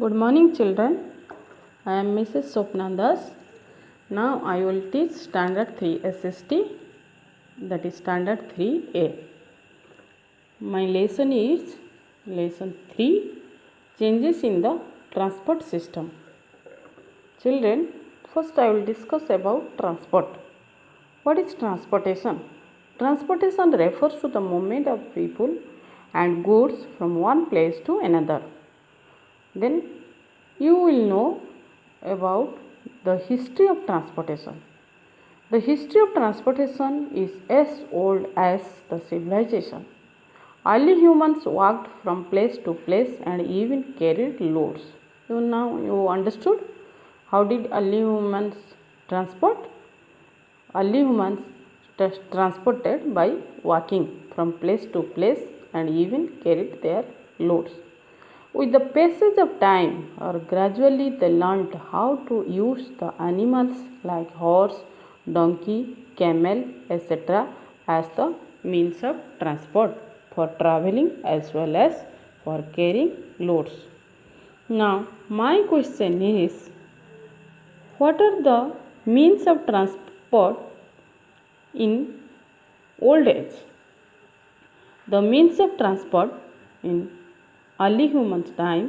Good morning, children. I am Mrs. Swapna Das. Now I will teach Standard 3 SST, that is Standard 3A. My lesson is Lesson 3, Changes in the Transport System. Children, first I will discuss about transport. What is transportation? Transportation refers to the movement of people and goods from one place to another. Then you will know about the history of transportation. The history of transportation is as old as the civilization. Early humans walked from place to place and even carried loads. You understood how did early humans transport? Early humans transported by walking from place to place and even carried their loads. With the passage of time, or gradually they learnt how to use the animals like horse, donkey, camel, etc. as the means of transport for traveling as well as for carrying loads. Now, my question is, what are the means of transport in old age? The means of transport in early humans' time: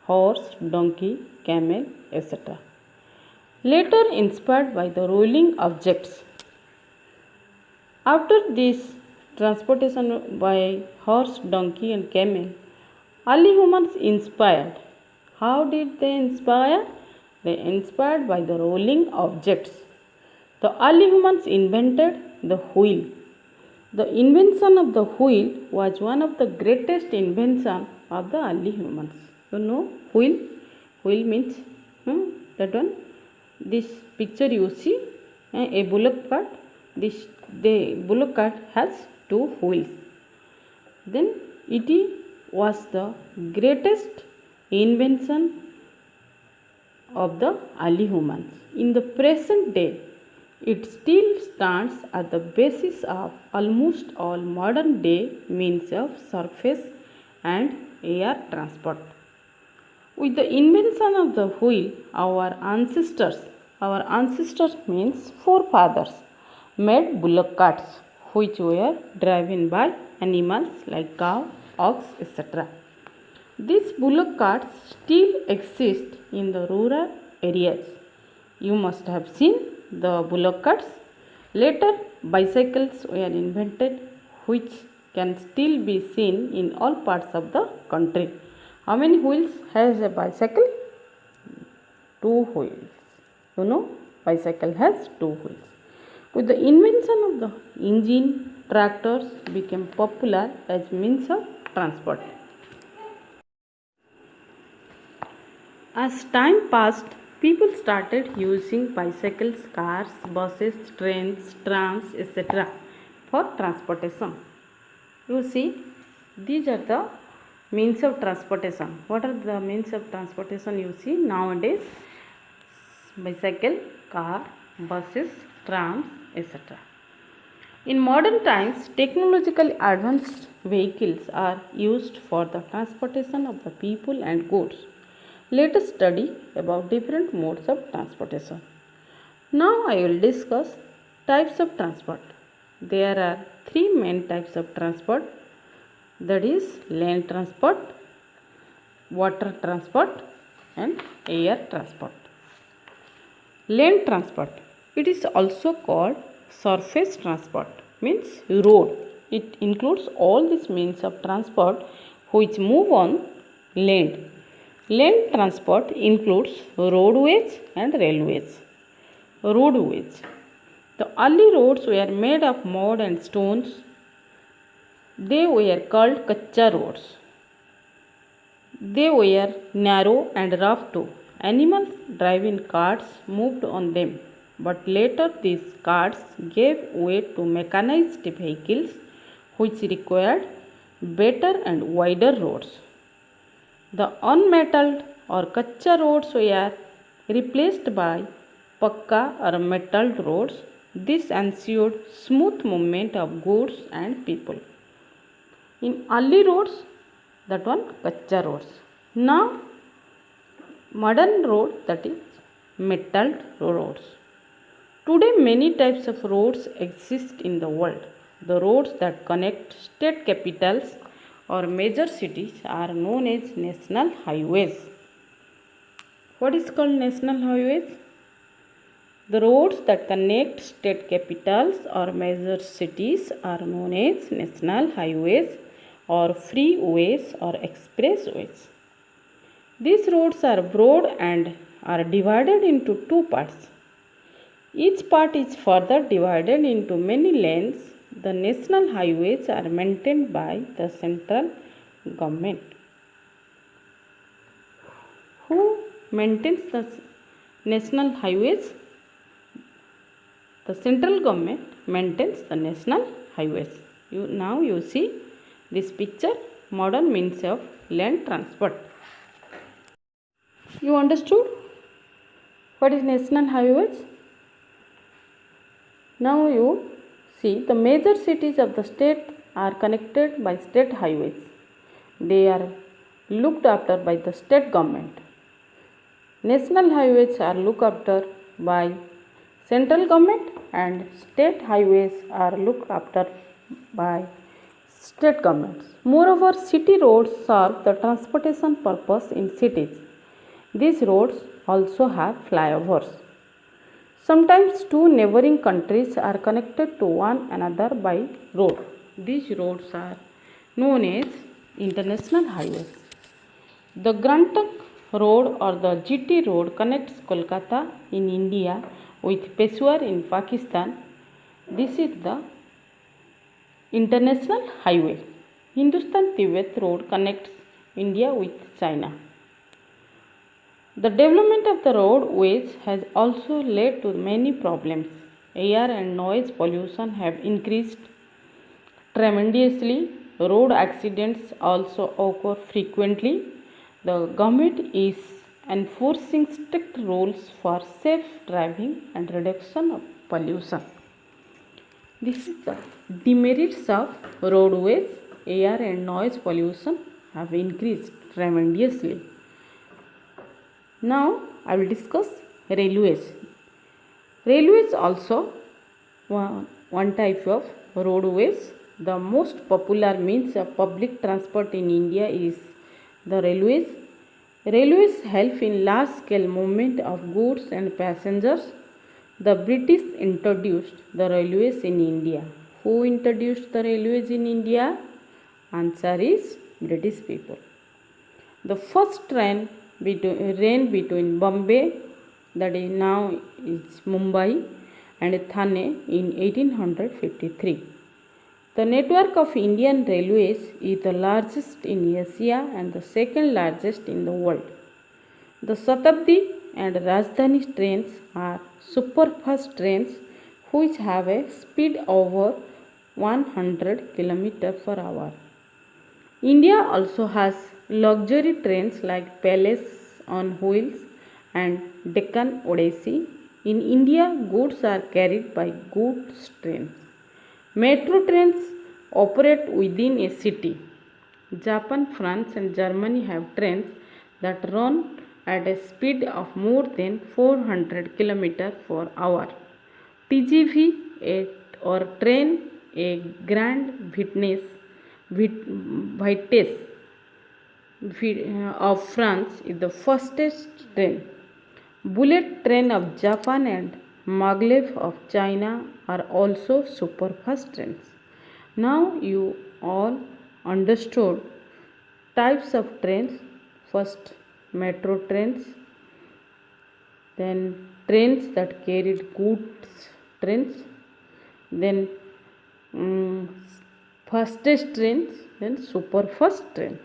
horse, donkey, camel, etc. Later inspired by the rolling objects. After this transportation by horse, donkey and camel, early humans inspired. How did they inspire? They inspired by the rolling objects. The early humans invented the wheel. The invention of the wheel was one of the greatest inventions of the early humans. You know wheel? Wheel means that one. This picture you see a bullock cart. The bullock cart has two wheels. Then it was the greatest invention of the early humans. In the present day, it still stands at the basis of almost all modern day means of surface and air transport. With the invention of the wheel, our ancestors means forefathers, made bullock carts which were driven by animals like cow, ox, etc. These bullock carts still exist in the rural areas. You must have seen the bullock carts. Later, bicycles were invented which can still be seen in all parts of the country. How many wheels has a bicycle? Two wheels. You know, bicycle has two wheels. With the invention of the engine, tractors became popular as means of transport. As time passed, people started using bicycles, cars, buses, trains, trams, etc. for transportation. You see, these are the means of transportation. What are the means of transportation you see nowadays? Bicycle, car, buses, trams, etc. In modern times, technologically advanced vehicles are used for the transportation of the people and goods. Let us study about different modes of transportation. Now I will discuss types of transport. There are three main types of transport, that is land transport, water transport and air transport. Land transport, it is also called surface transport, means road. It includes all these means of transport which move on land. Land transport includes roadways and railways. Roadways. The early roads were made of mud and stones. They were called kacha roads. They were narrow and rough too. Animals driving carts moved on them, but later these carts gave way to mechanized vehicles which required better and wider roads. The unmetalled or kacha roads were replaced by pakka or metalled roads. This ensured smooth movement of goods and people. In early roads, that one kacha roads. Now modern road, that is metal roads. Today, many types of roads exist in the world. The roads that connect state capitals or major cities are known as national highways. What is called national highways? The roads that connect state capitals or major cities are known as national highways or freeways or expressways. These roads are broad and are divided into two parts. Each part is further divided into many lanes. The national highways are maintained by the central government. Who maintains the national highways? The central government maintains the national highways. Now you see this picture, modern means of land transport. You understood what is national highways? Now you see the major cities of the state are connected by state highways. They are looked after by the state government. National highways are looked after by central government and state highways are looked after by state governments. Moreover, city roads serve the transportation purpose in cities. These roads also have flyovers. Sometimes two neighboring countries are connected to one another by road. These roads are known as international highways. The Grand Trunk Road or the GT Road connects Kolkata in India with Peshawar in Pakistan. This is the international highway. Hindustan Tibet Road connects India with China. The development of the roadways has also led to many problems. Air and noise pollution have increased tremendously. Road accidents also occur frequently. The government is enforcing strict rules for safe driving and reduction of pollution. This is the demerits of roadways. Air and noise pollution have increased tremendously. Now I will discuss railways. Railways also one type of roadways. The most popular means of public transport in India is the railways. Railways help in large scale movement of goods and passengers. The British introduced the railways in India. Who introduced the railways in India? Answer is British people. The first train ran between Bombay, that is now is Mumbai, and Thane in 1853. The network of Indian railways is the largest in Asia and the second largest in the world. The Shatabdi and Rajdhani trains are superfast trains which have a speed over 100 km per hour. India also has luxury trains like Palace on Wheels and Deccan Odyssey. In India, goods are carried by goods trains. Metro trains operate within a city. Japan, France, and Germany have trains that run at a speed of more than 400 km per hour. TGV or train a Grand Vitesse of France is the fastest train. Bullet train of Japan and Maglev of China are also superfast trains. Now you all understood types of trains. First, metro trains, then trains that carried goods trains, then fastest trains, then superfast trains.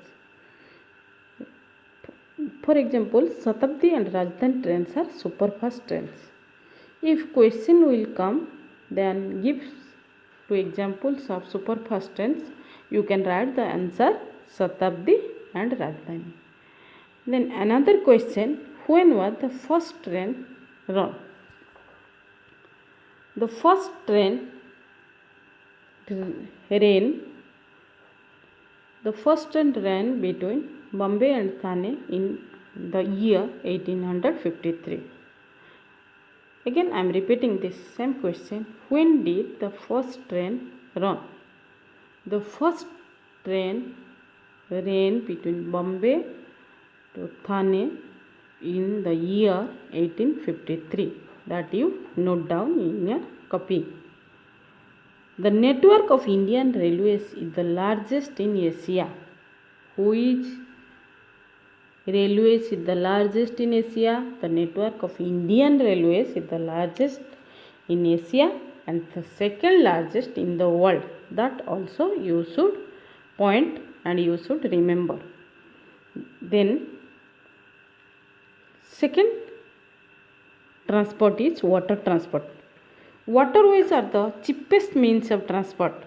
For example, Shatabdi and Rajdhani trains are superfast trains. If question will come, then give two examples of superfast trains. You can write the answer Shatabdi and Rajdhani. Then another question, when was the first train run? The first train ran between Bombay and Thane in the year 1853. Again I am repeating this same question. When did the first train run? The first train ran between Bombay to Thane in the year 1853. That you note down in your copy. The network of Indian Railways is the largest in Asia. Which railways is the largest in Asia? The network of Indian Railways is the largest in Asia and the second largest in the world. That also you should point and you should remember. Then second transport is water transport. Waterways are the cheapest means of transport.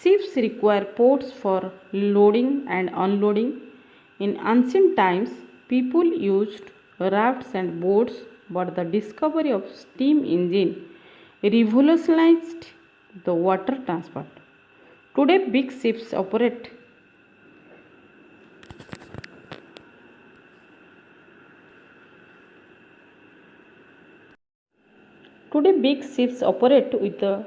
Ships require ports for loading and unloading. In ancient times, people used rafts and boats, but the discovery of steam engine revolutionized the water transport. Today, big ships operate with the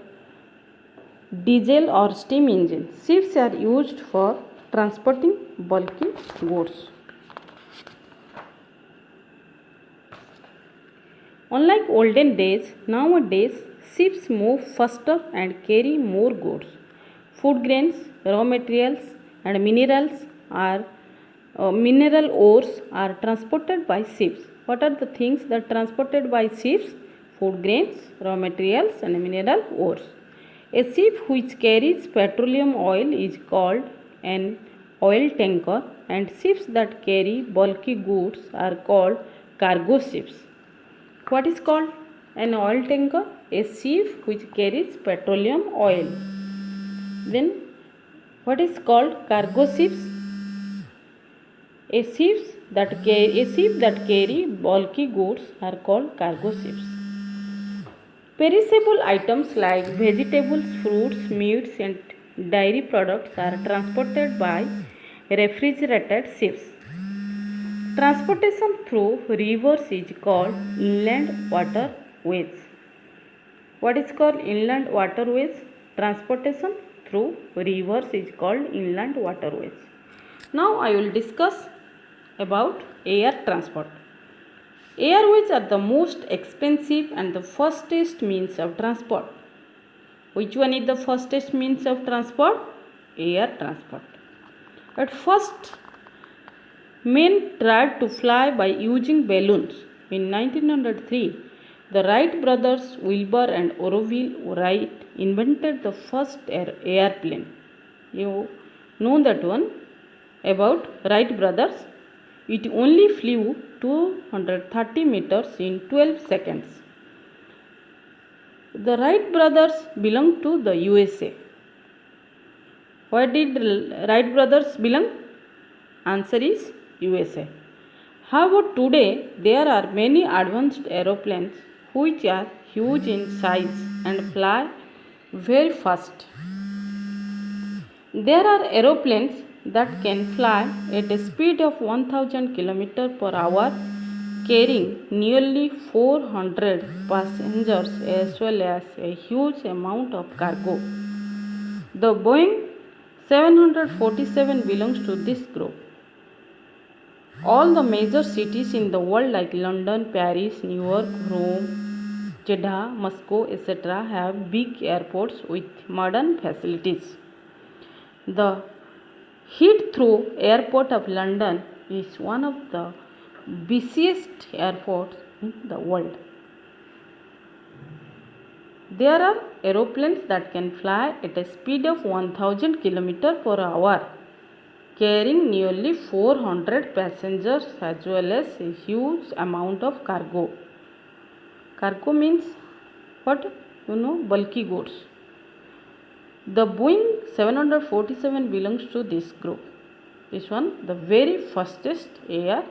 diesel or steam engine. Ships are used for transporting bulky goods. Unlike olden days, nowadays ships move faster and carry more goods. Food grains, raw materials, and mineral ores are transported by ships. What are the things that are transported by ships? Food grains, raw materials, and mineral ores. A ship which carries petroleum oil is called an oil tanker, and ships that carry bulky goods are called cargo ships. What is called an oil tanker? A ship which carries petroleum oil. Then what is called cargo ships? A ship that carry bulky goods are called cargo ships. Perishable items like vegetables, fruits, meats and dairy products are transported by refrigerated ships. Transportation through rivers is called inland waterways. What is called inland waterways? Transportation through rivers is called inland waterways. Now I will discuss about air transport. Airways are the most expensive and the fastest means of transport. Which one is the fastest means of transport? Air transport. At first, men tried to fly by using balloons. In 1903, the Wright brothers Wilbur and Orville Wright invented the first airplane. You know that one about Wright brothers. It only flew 230 meters in 12 seconds. The Wright brothers belong to the USA. Where did Wright brothers belong? Answer is USA. However, today there are many advanced aeroplanes which are huge in size and fly very fast. There are aeroplanes that can fly at a speed of 1000 km per hour, carrying nearly 400 passengers as well as a huge amount of cargo. The Boeing 747 belongs to this group. All the major cities in the world like London, Paris, New York, Rome, Jeddah, Moscow, etc. have big airports with modern facilities. The Heathrow Airport of London is one of the busiest airports in the world. There are aeroplanes that can fly at a speed of 1000 km per hour, carrying nearly 400 passengers as well as a huge amount of cargo. Cargo means what? Bulky goods. The Boeing 747 belongs to this group. This one, the very fastest air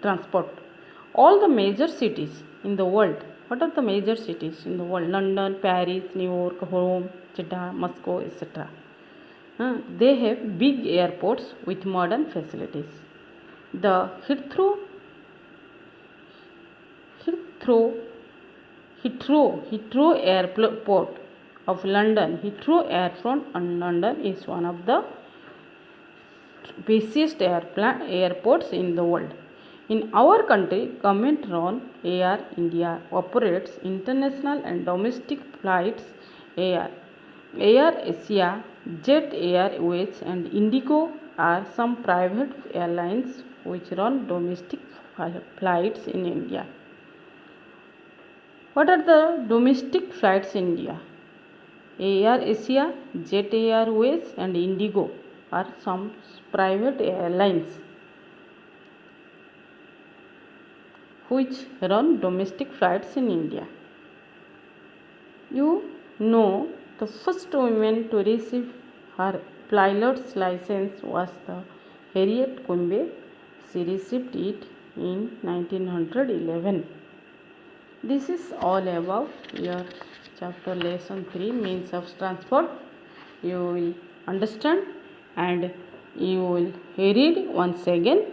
transport. All the major cities in the world. What are the major cities in the world? London, Paris, New York, Rome, Jeddah, Moscow, etc. They have big airports with modern facilities. The Heathrow, Heathrow Airport of London, Heathrow Airport on London is one of the busiest airports in the world. In our country, government-run Air India operates international and domestic flights. Air Asia, Jet Airways, and Indigo are some private airlines which run domestic flights in India. What are the domestic flights in India? Air Asia, Jet Airways, and Indigo are some private airlines which run domestic flights in India. You know, the first woman to receive her pilot's license was the Harriet Quimby. She received it in 1911. This is all about your chapter lesson 3, means of transport. You will understand and you will read once again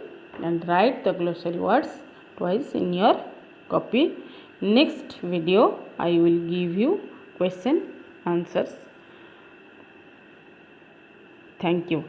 and write the glossary words twice in your copy. Next video I will give you question answers. Thank you.